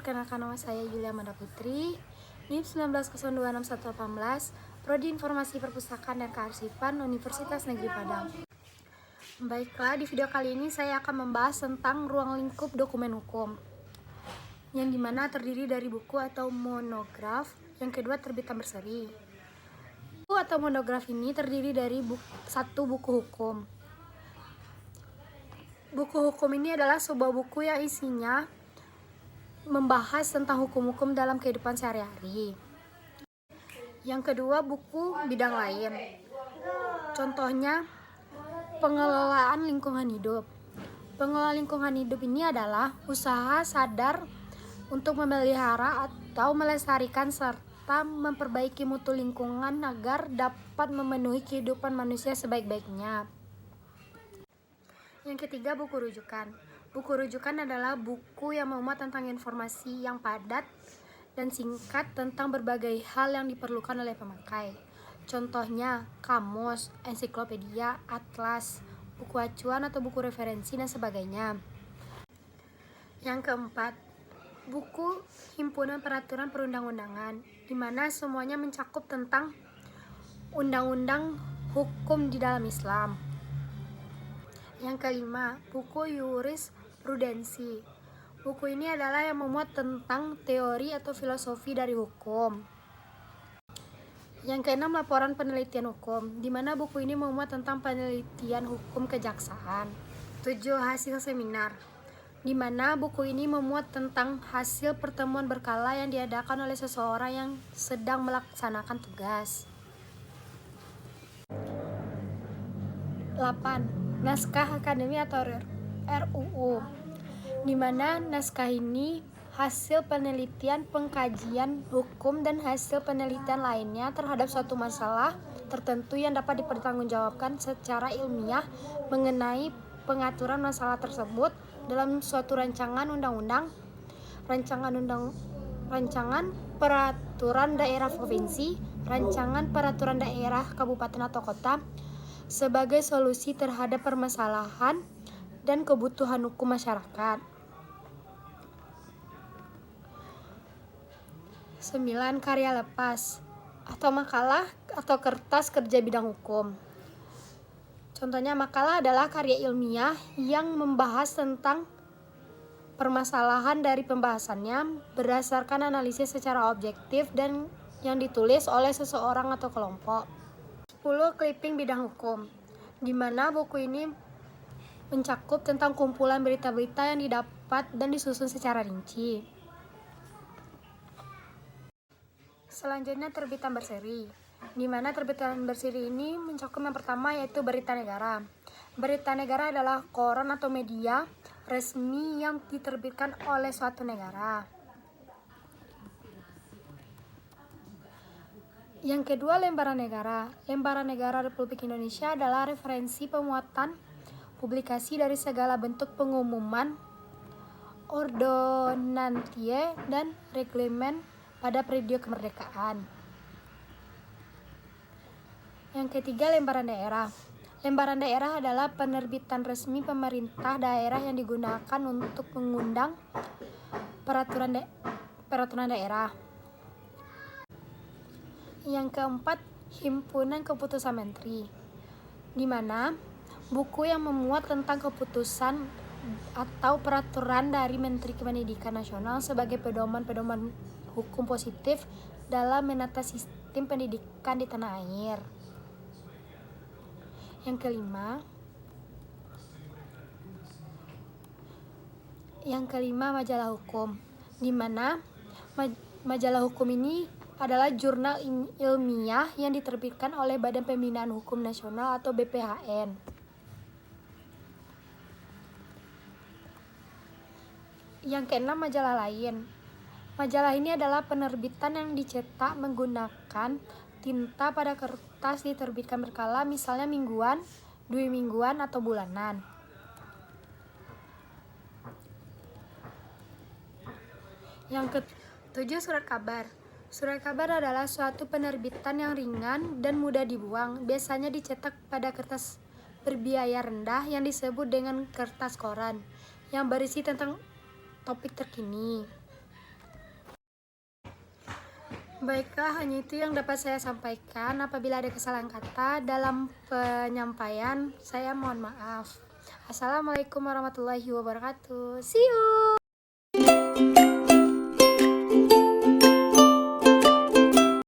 perkenalkan nama saya Yulia Amanda Putri, NIM 19026118, Prodi Informasi Perpustakaan dan Kearsipan Universitas Negeri Padang. Baiklah, di video kali ini saya akan membahas tentang ruang lingkup dokumen hukum, yang dimana terdiri dari buku atau monograf, yang kedua terbitan berseri. Buku atau monograf ini terdiri dari satu buku hukum. Buku hukum ini adalah sebuah buku yang isinya membahas tentang hukum-hukum dalam kehidupan sehari-hari. Yang kedua, buku bidang lain. Contohnya, pengelolaan lingkungan hidup. Pengelolaan lingkungan hidup ini adalah usaha sadar untuk memelihara atau melestarikan serta memperbaiki mutu lingkungan agar dapat memenuhi kehidupan manusia sebaik-baiknya. Yang ketiga, buku rujukan. Buku rujukan adalah buku yang memuat tentang informasi yang padat dan singkat tentang berbagai hal yang diperlukan oleh pemakai. Contohnya, kamus, ensiklopedia, atlas, buku acuan atau buku referensi, dan sebagainya. Yang keempat, buku himpunan peraturan perundang-undangan, di mana semuanya mencakup tentang undang-undang hukum di dalam Islam. Yang kelima, buku jurisprudensi. Buku ini adalah yang memuat tentang teori atau filosofi dari hukum. Yang keenam, laporan penelitian hukum, di mana buku ini memuat tentang penelitian hukum kejaksaan. 7, hasil seminar, di mana buku ini memuat tentang hasil pertemuan berkala yang diadakan oleh seseorang yang sedang melaksanakan tugas. 8. Naskah akademi atau RUU, di mana naskah ini hasil penelitian, pengkajian hukum dan hasil penelitian lainnya terhadap suatu masalah tertentu yang dapat dipertanggungjawabkan secara ilmiah mengenai pengaturan masalah tersebut dalam suatu rancangan undang-undang, rancangan peraturan daerah provinsi, rancangan peraturan daerah kabupaten atau kota, sebagai solusi terhadap permasalahan dan kebutuhan hukum masyarakat. 9. Karya lepas atau makalah atau kertas kerja bidang hukum. Contohnya, makalah adalah karya ilmiah yang membahas tentang permasalahan dari pembahasannya berdasarkan analisis secara objektif dan yang ditulis oleh seseorang atau kelompok. 10. Clipping bidang hukum, di mana buku ini mencakup tentang kumpulan berita-berita yang didapat dan disusun secara rinci. Selanjutnya, terbitan berseri, di mana terbitan berseri ini mencakup yang pertama yaitu berita negara. Berita negara adalah koran atau media resmi yang diterbitkan oleh suatu negara. Yang kedua, lembaran negara. Lembaran negara Republik Indonesia adalah referensi pemuatan publikasi dari segala bentuk pengumuman, ordonansie, dan reglemen pada periode kemerdekaan. Yang ketiga, lembaran daerah. Lembaran daerah adalah penerbitan resmi pemerintah daerah yang digunakan untuk mengundang peraturan daerah. Yang keempat, himpunan keputusan menteri, di mana buku yang memuat tentang keputusan atau peraturan dari Menteri Pendidikan Nasional sebagai pedoman-pedoman hukum positif dalam menata sistem pendidikan di tanah air. Yang kelima, majalah hukum, di mana majalah hukum ini adalah jurnal ilmiah yang diterbitkan oleh Badan Pembinaan Hukum Nasional atau BPHN. Yang keenam, majalah lain. Majalah ini adalah penerbitan yang dicetak menggunakan tinta pada kertas, diterbitkan berkala, misalnya mingguan, 2 mingguan, atau bulanan. Yang ketujuh, surat kabar. Surat kabar adalah suatu penerbitan yang ringan dan mudah dibuang, biasanya dicetak pada kertas berbiaya rendah yang disebut dengan kertas koran, yang berisi tentang topik terkini. Baiklah, hanya itu yang dapat saya sampaikan. Apabila ada kesalahan kata dalam penyampaian, saya mohon maaf. Assalamualaikum warahmatullahi wabarakatuh. See you.